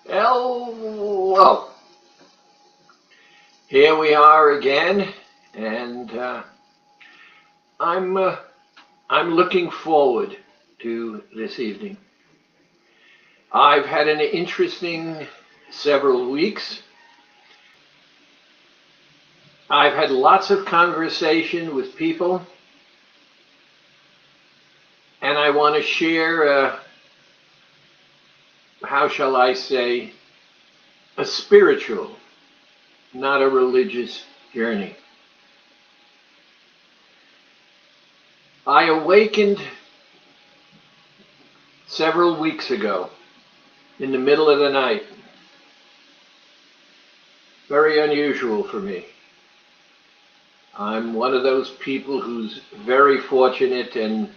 Hello. Here we are again, and I'm looking forward to this evening. I've had an interesting several weeks. I've had lots of conversation with people, and I want to share, how shall I say, a spiritual, not a religious journey. I awakened several weeks ago in the middle of the night. Very unusual for me. I'm one of those people who's very fortunate and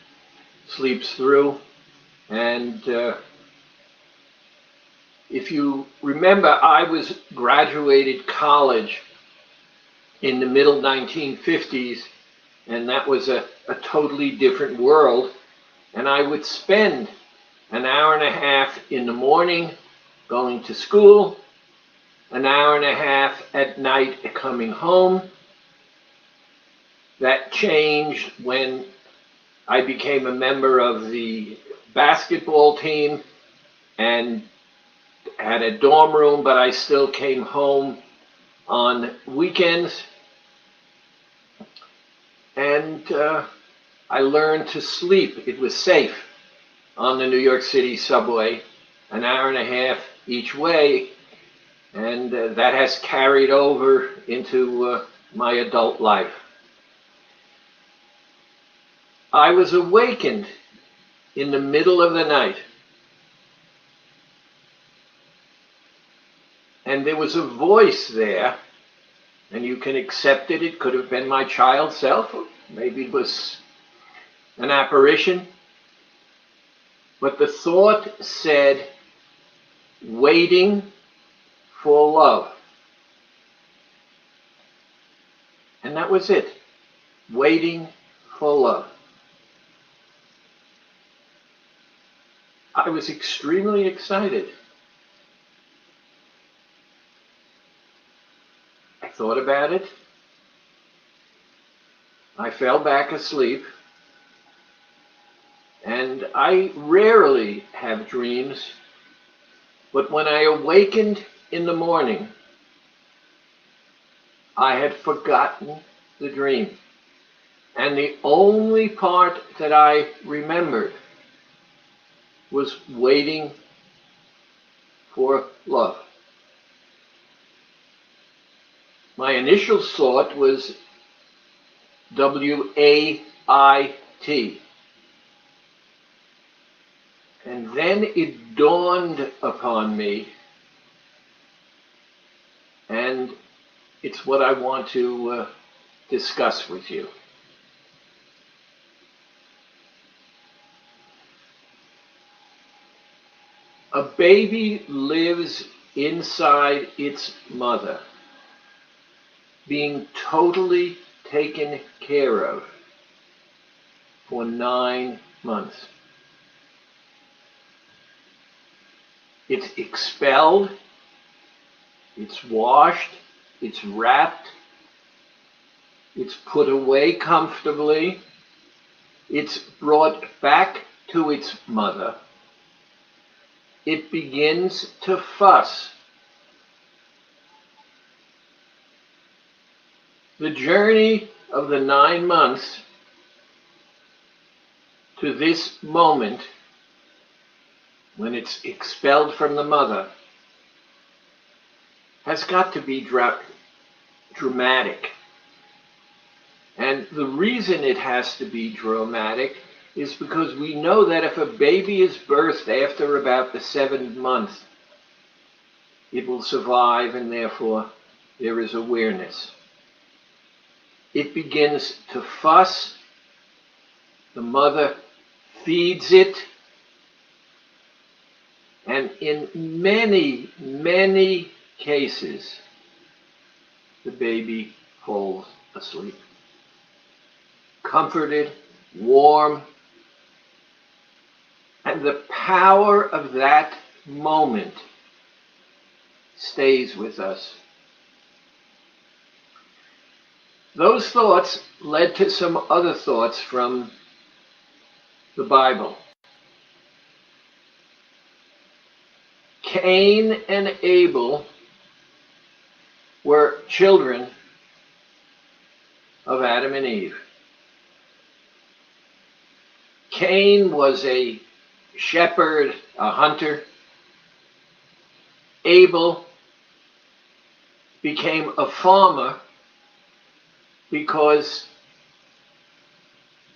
sleeps through. And if you remember, I was graduated college in the middle 1950s, and that was a totally different world. And I would spend an hour and a half in the morning going to school, an hour and a half at night coming home. That changed when I became a member of the basketball team and had a dorm room, but I still came home on weekends. And I learned to sleep. It was safe on the New York City subway, an hour and a half each way, and that has carried over into my adult life. I was awakened in the middle of the night, and there was a voice there, and you can accept it. It could have been my child self, or maybe it was an apparition. But the thought said, waiting for love. And that was it. Waiting for love. I was extremely excited. I thought about it. I fell back asleep. And I rarely have dreams, but when I awakened in the morning, I had forgotten the dream. And the only part that I remembered was waiting for love. My initial thought was WAIT. And then it dawned upon me, and it's what I want to discuss with you. A baby lives inside its mother, being totally taken care of for 9 months. It's expelled, it's washed, it's wrapped, it's put away comfortably, it's brought back to its mother. It begins to fuss. The journey of the 9 months to this moment, when it's expelled from the mother, has got to be dramatic. And the reason it has to be dramatic is because we know that if a baby is birthed after about the 7th month, it will survive, and therefore there is awareness. It begins to fuss. The mother feeds it. And in many, many cases, the baby falls asleep. Comforted, warm, and the power of that moment stays with us. Those thoughts led to some other thoughts from the Bible. Cain and Abel were children of Adam and Eve. Cain was a shepherd, a hunter. Abel became a farmer because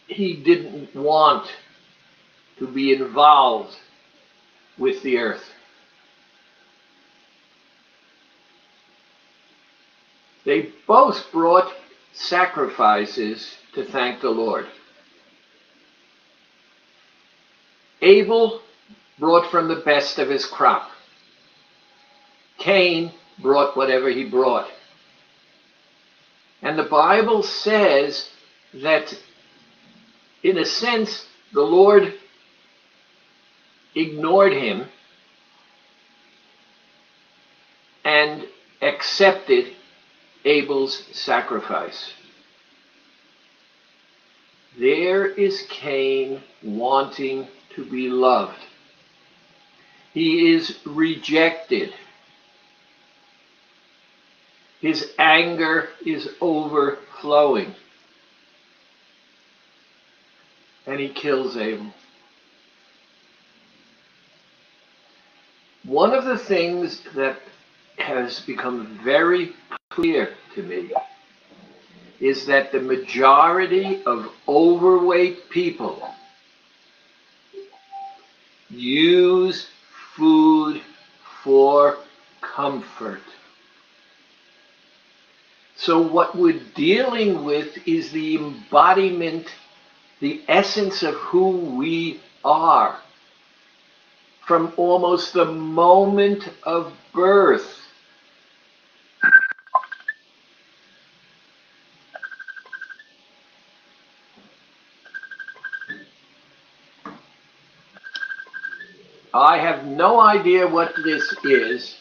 he didn't want to be involved with the earth. They both brought sacrifices to thank the Lord. Abel brought from the best of his crop. Cain brought whatever he brought. And the Bible says that, in a sense, the Lord ignored him and accepted Abel's sacrifice. There is Cain wanting to be loved. He is rejected. His anger is overflowing. And he kills Abel. One of the things that has become very clear to me is that the majority of overweight people use food for comfort. So what we're dealing with is the embodiment, the essence of who we are. From almost the moment of birth. I have no idea what this is.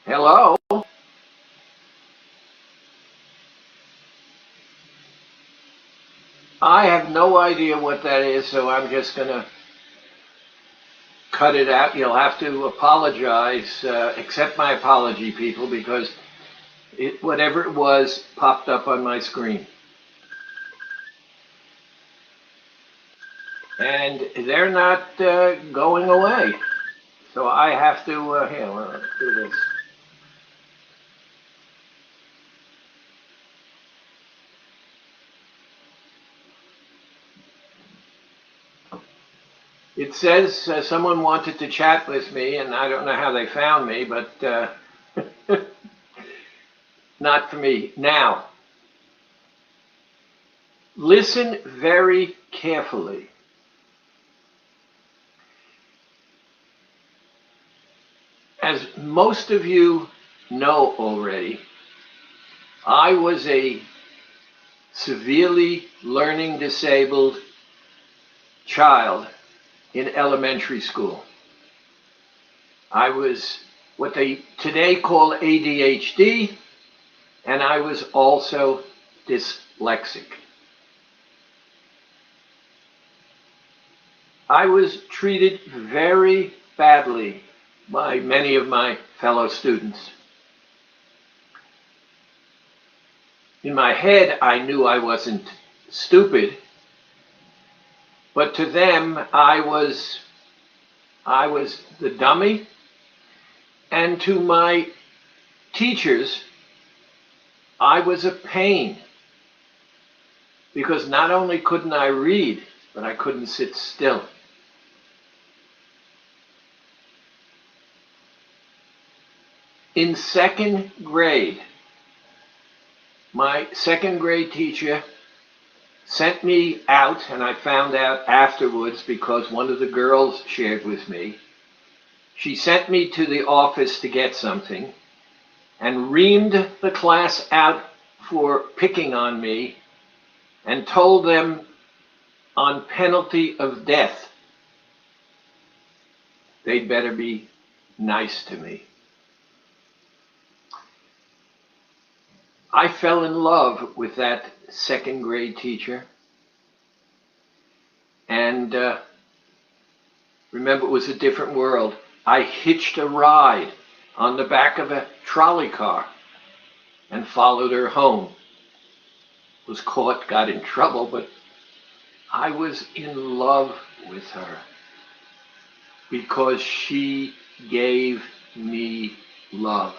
Hello? I have no idea what that is, so I'm just going to cut it out. You'll have to apologize, accept my apology, people, because whatever it was popped up on my screen. And they're not going away. So I have to, here, let's do this. It says someone wanted to chat with me, and I don't know how they found me, but not for me. Now, listen very carefully. As most of you know already, I was a severely learning disabled child in elementary school. I was what they today call ADHD, and I was also dyslexic. I was treated very badly by many of my fellow students. In my head, I knew I wasn't stupid, but to them, I was the dummy, and to my teachers, I was a pain, because not only couldn't I read, but I couldn't sit still. In second grade, my second grade teacher sent me out, and I found out afterwards because one of the girls shared with me. She sent me to the office to get something and reamed the class out for picking on me and told them on penalty of death they'd better be nice to me. I fell in love with that second grade teacher. And remember, it was a different world. I hitched a ride on the back of a trolley car and followed her home. Was caught, got in trouble, but I was in love with her because she gave me love.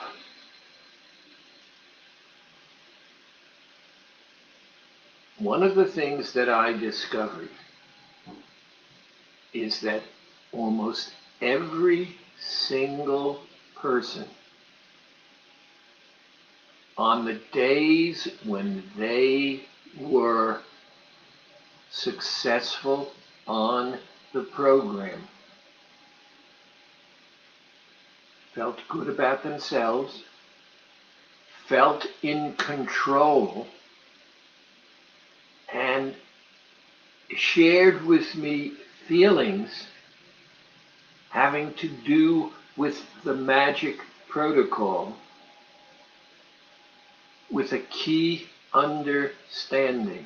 One of the things that I discovered is that almost every single person, on the days when they were successful on the program, felt good about themselves, felt in control, and shared with me feelings having to do with the magic protocol with a key understanding.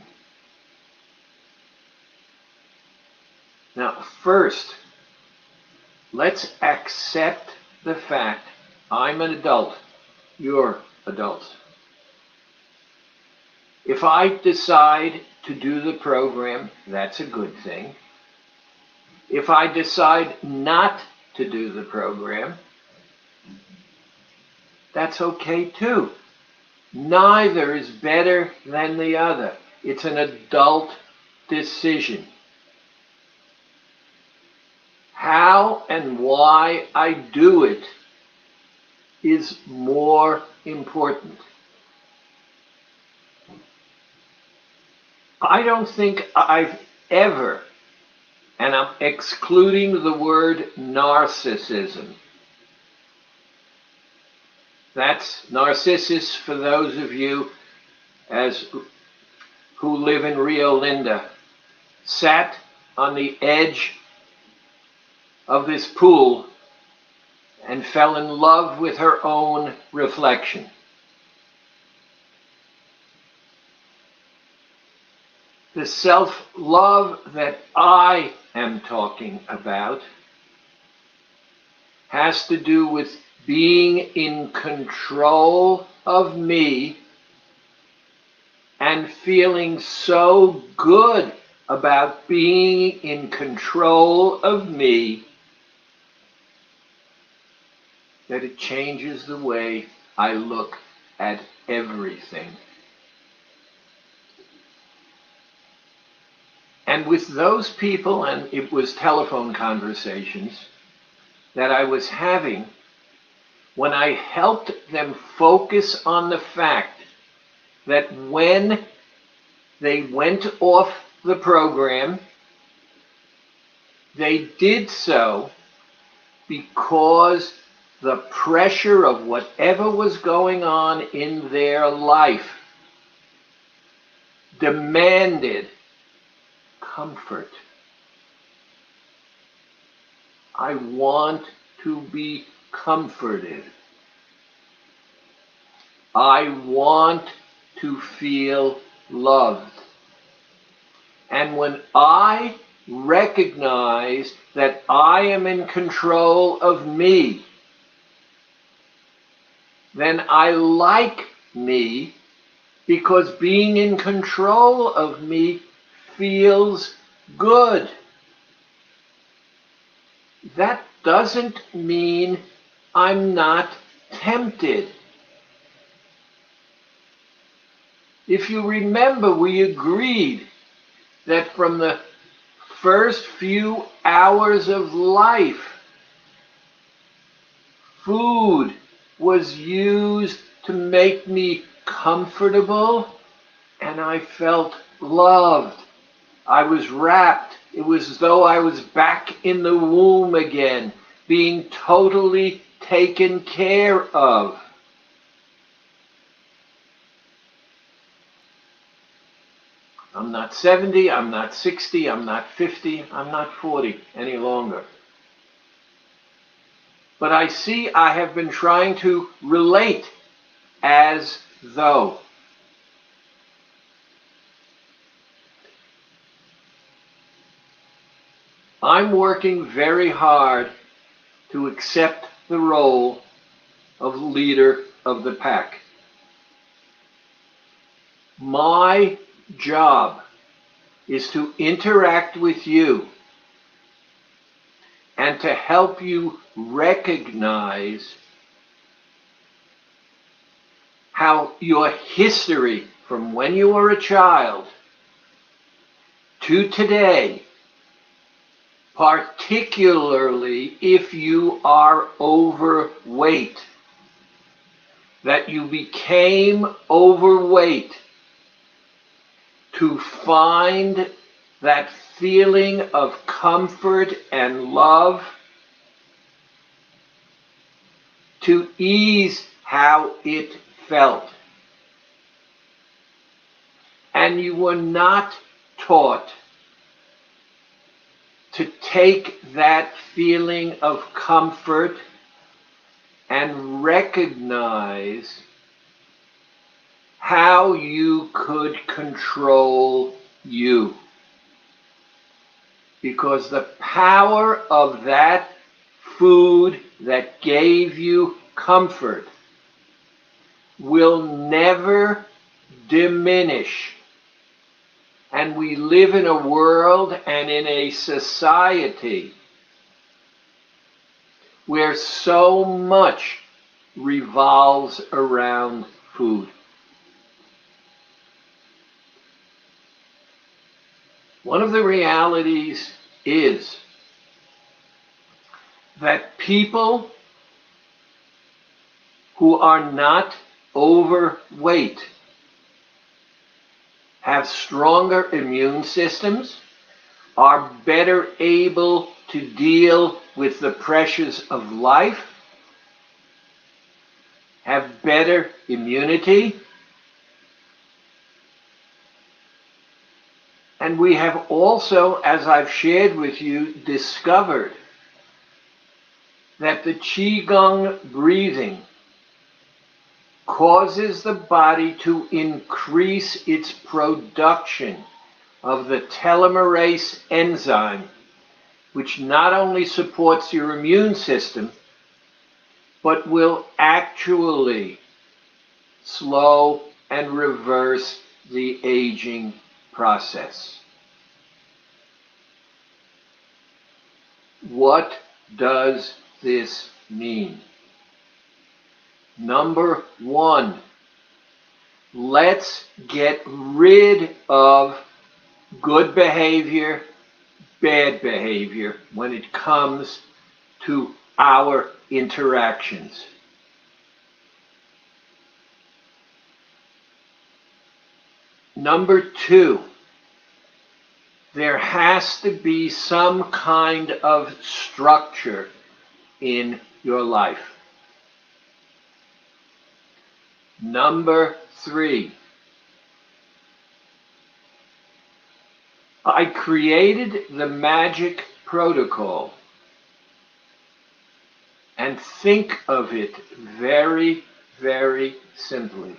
Now, first, let's accept the fact I'm an adult, you're adults. If I decide to do the program, that's a good thing. If I decide not to do the program, that's okay too. Neither is better than the other. It's an adult decision. How and why I do it is more important. I don't think I've ever, and I'm excluding the word narcissism. That's narcissus for those of you who live in Rio Linda. Sat on the edge of this pool and fell in love with her own reflection. The self-love that I am talking about has to do with being in control of me and feeling so good about being in control of me that it changes the way I look at everything. And with those people, and it was telephone conversations that I was having, when I helped them focus on the fact that when they went off the program, they did so because the pressure of whatever was going on in their life demanded comfort. I want to be comforted. I want to feel loved. And when I recognize that I am in control of me, then I like me because being in control of me feels good. That doesn't mean I'm not tempted. If you remember, we agreed that from the first few hours of life, food was used to make me comfortable, and I felt loved. I was wrapped. It was as though I was back in the womb again, being totally taken care of. I'm not 70, I'm not 60, I'm not 50, I'm not 40 any longer. But I see I have been trying to relate as though. I'm working very hard to accept the role of leader of the pack. My job is to interact with you and to help you recognize how your history from when you were a child to today, particularly if you are overweight, that you became overweight to find that feeling of comfort and love, to ease how it felt. And you were not taught to take that feeling of comfort and recognize how you could control you. Because the power of that food that gave you comfort will never diminish. And we live in a world and in a society where so much revolves around food. One of the realities is that people who are not overweight have stronger immune systems, are better able to deal with the pressures of life, have better immunity, and we have also, as I've shared with you, discovered that the Qigong breathing causes the body to increase its production of the telomerase enzyme, which not only supports your immune system, but will actually slow and reverse the aging process. What does this mean? Number one, let's get rid of good behavior, bad behavior when it comes to our interactions. Number two, there has to be some kind of structure in your life. Number three, I created the magic protocol, and think of it very, very simply.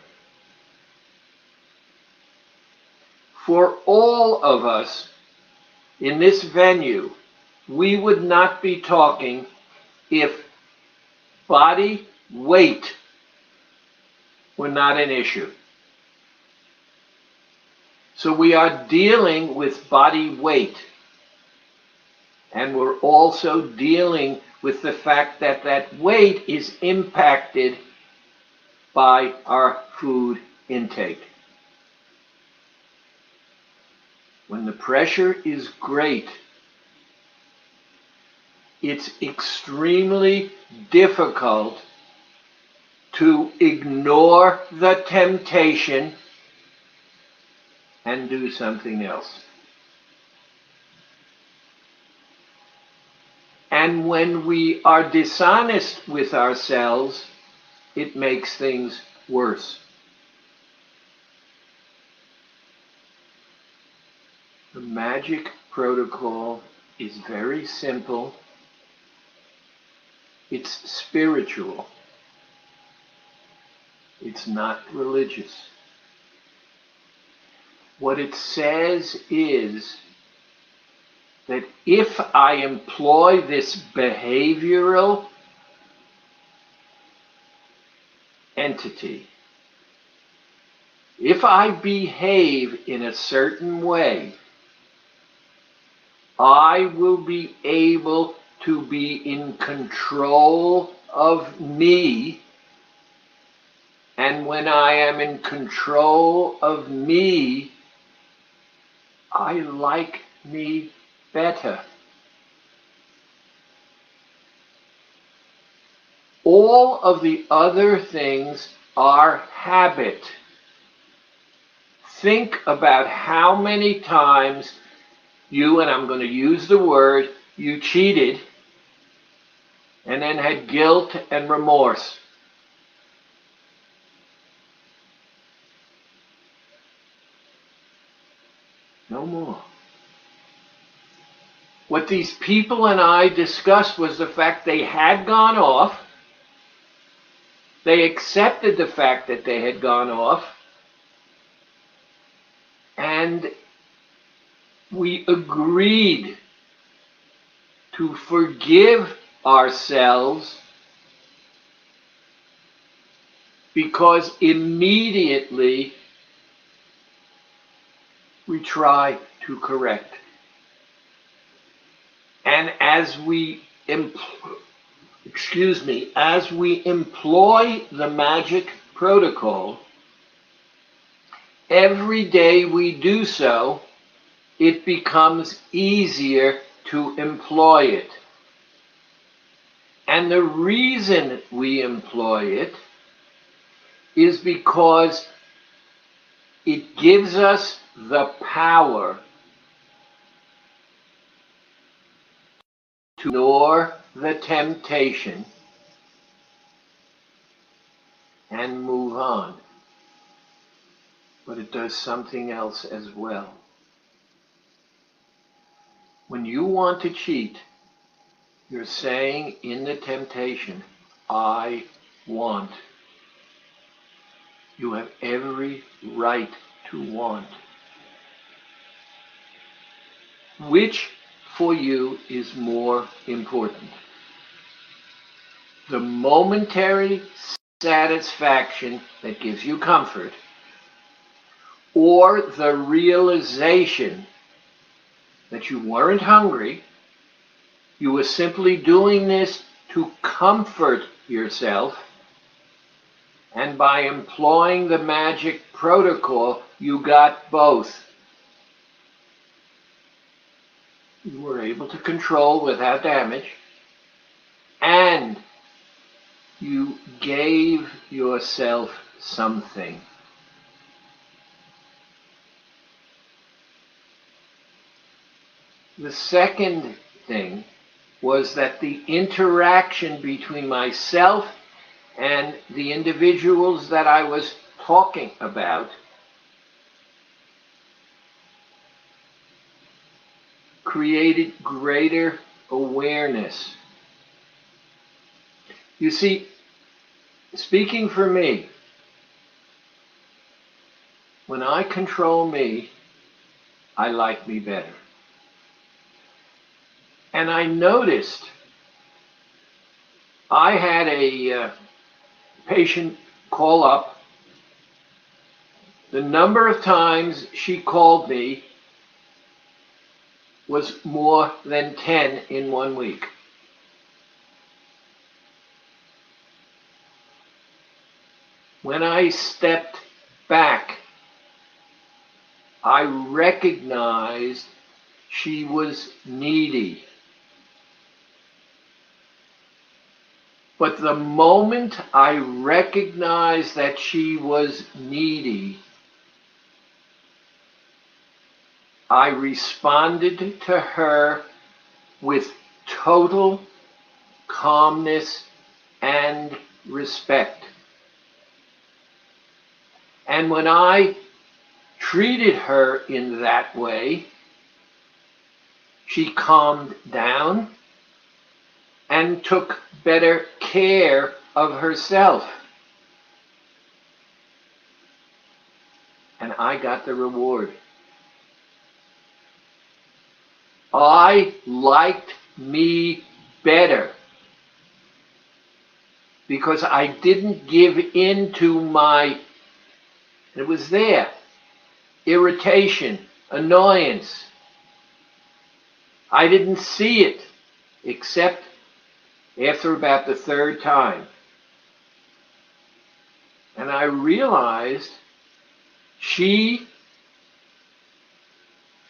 For all of us in this venue, we would not be talking if body weight were not an issue. So we are dealing with body weight, and we're also dealing with the fact that that weight is impacted by our food intake. When the pressure is great, it's extremely difficult to ignore the temptation and do something else. And when we are dishonest with ourselves, it makes things worse. The magic protocol is very simple. It's spiritual. It's not religious. What it says is that if I employ this behavioral entity, if I behave in a certain way, I will be able to be in control of me. And when I am in control of me, I like me better. All of the other things are habit. Think about how many times you, and I'm going to use the word, you cheated and then had guilt and remorse. No more. What these people and I discussed was the fact they had gone off. They accepted the fact that they had gone off. And we agreed to forgive ourselves because immediately we try to correct. And as we employ the magic protocol, every day we do so, it becomes easier to employ it. And the reason we employ it is because it gives us the power to ignore the temptation and move on. But it does something else as well. When you want to cheat, you're saying in the temptation, I want. You have every right to want. Which for you is more important? The momentary satisfaction that gives you comfort, or the realization that you weren't hungry, you were simply doing this to comfort yourself, and by employing the magic protocol, you got both. You were able to control without damage, and you gave yourself something. The second thing was that the interaction between myself and the individuals that I was talking about created greater awareness. You see, speaking for me, when I control me, I like me better. And I noticed I had a patient call up. The number of times she called me was more than 10 in 1 week. When I stepped back, I recognized she was needy. But the moment I recognized that she was needy, I responded to her with total calmness and respect. And when I treated her in that way, she calmed down and took better care of herself. And I got the reward. I liked me better because I didn't give in to my, it was there, irritation, annoyance. I didn't see it except after about the third time. And I realized she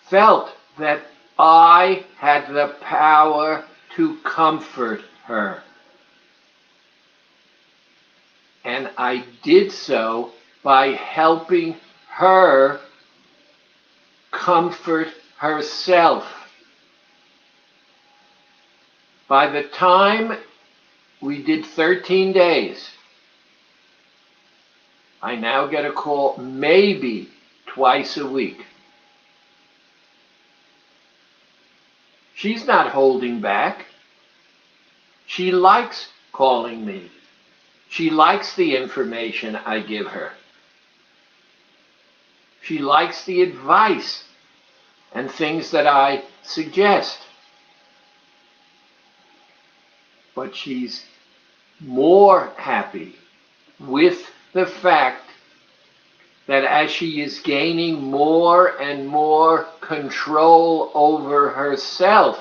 felt that I had the power to comfort her. And I did so by helping her comfort herself. By the time we did 13 days, I now get a call maybe twice a week. She's not holding back. She likes calling me. She likes the information I give her. She likes the advice and things that I suggest. But she's more happy with the fact that as she is gaining more and more control over herself,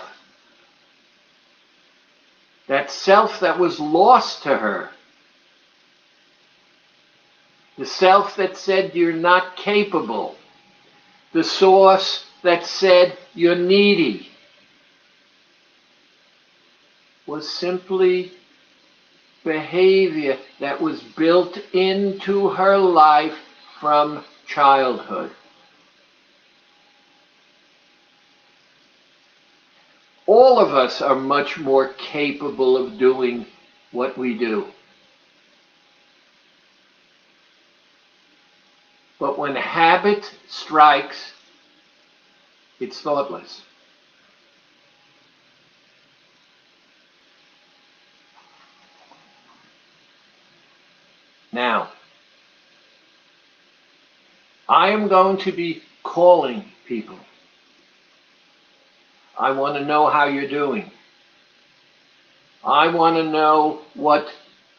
that self that was lost to her, the self that said you're not capable, the source that said you're needy, was simply behavior that was built into her life from childhood. All of us are much more capable of doing what we do. But when habit strikes, it's thoughtless. Now, I am going to be calling people. I want to know how you're doing. I want to know what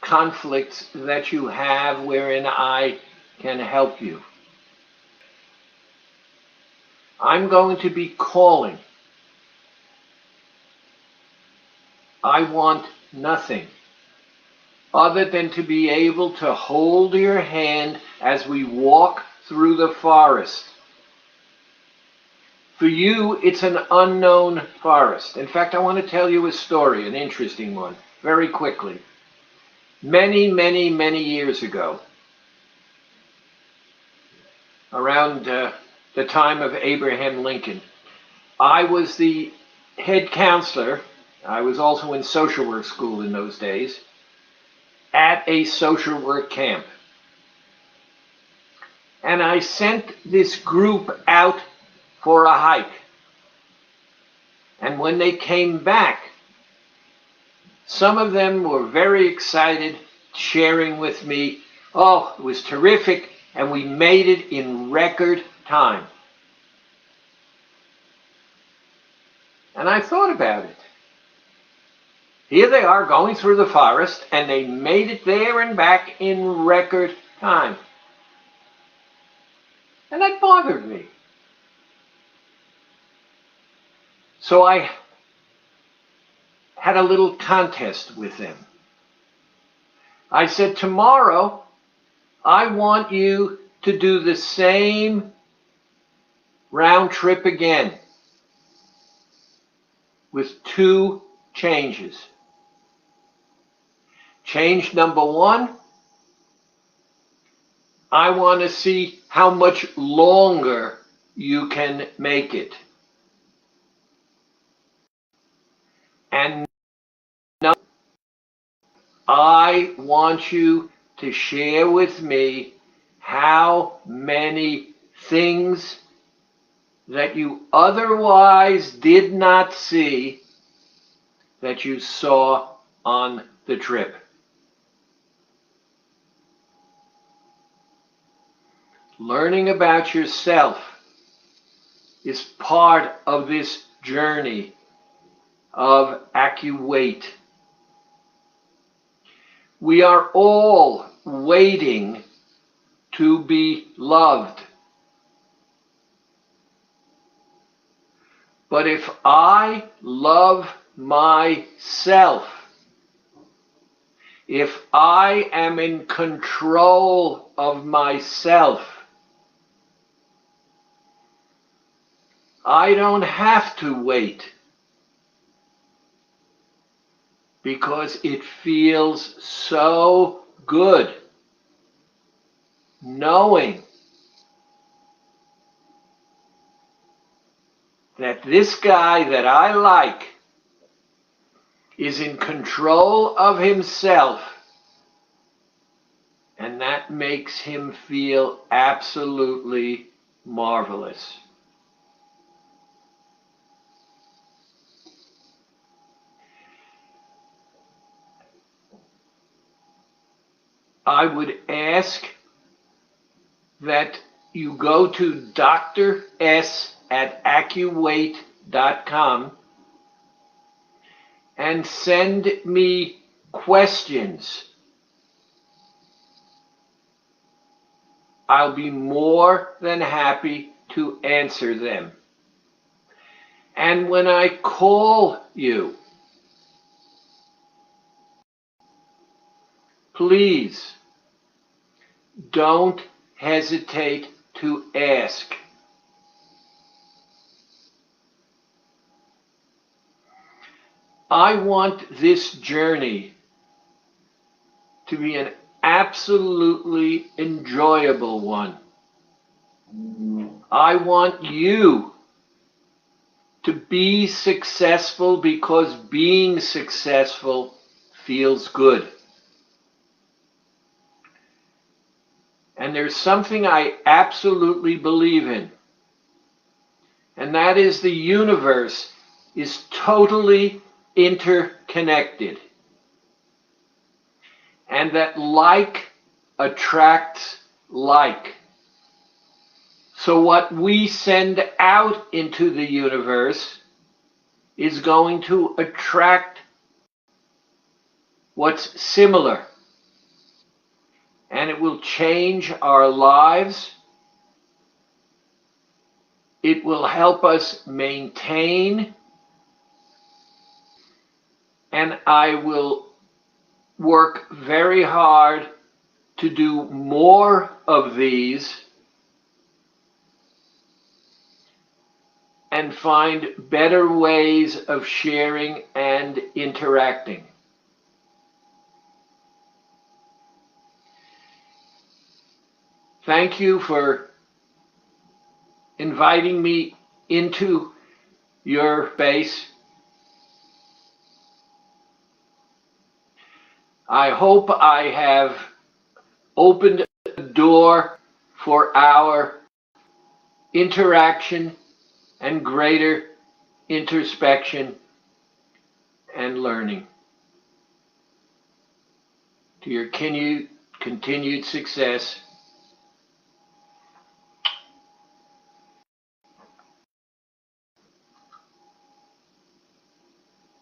conflicts that you have wherein I can help you. I'm going to be calling. I want nothing other than to be able to hold your hand as we walk through the forest. For you, it's an unknown forest. In fact, I want to tell you a story, an interesting one, very quickly. Many, many, many years ago, around the time of Abraham Lincoln, I was the head counselor. I was also in social work school in those days, at a social work camp. And I sent this group out for a hike. And when they came back, some of them were very excited, sharing with me, oh, it was terrific, and we made it in record time. And I thought about it. Here they are going through the forest, and they made it there and back in record time. And that bothered me. So I had a little contest with them. I said, tomorrow, I want you to do the same round trip again with 2 changes. Change number 1, I want to see how much longer you can make it. And I want you to share with me how many things that you otherwise did not see that you saw on the trip. Learning about yourself is part of this journey of AccuWait. We are all waiting to be loved. But if I love myself, if I am in control of myself, I don't have to wait, because it feels so good knowing that this guy that I like is in control of himself, and that makes him feel absolutely marvelous. I would ask that you go to Dr. S at AccuWait.com and send me questions. I'll be more than happy to answer them. And when I call you, please don't hesitate to ask. I want this journey to be an absolutely enjoyable one. I want you to be successful because being successful feels good. And there's something I absolutely believe in, and that is the universe is totally interconnected, and that like attracts like. So what we send out into the universe is going to attract what's similar, and it will change our lives. It will help us maintain, and I will work very hard to do more of these and find better ways of sharing and interacting. Thank you for inviting me into your space. I hope I have opened a door for our interaction and greater introspection and learning. To your continued success.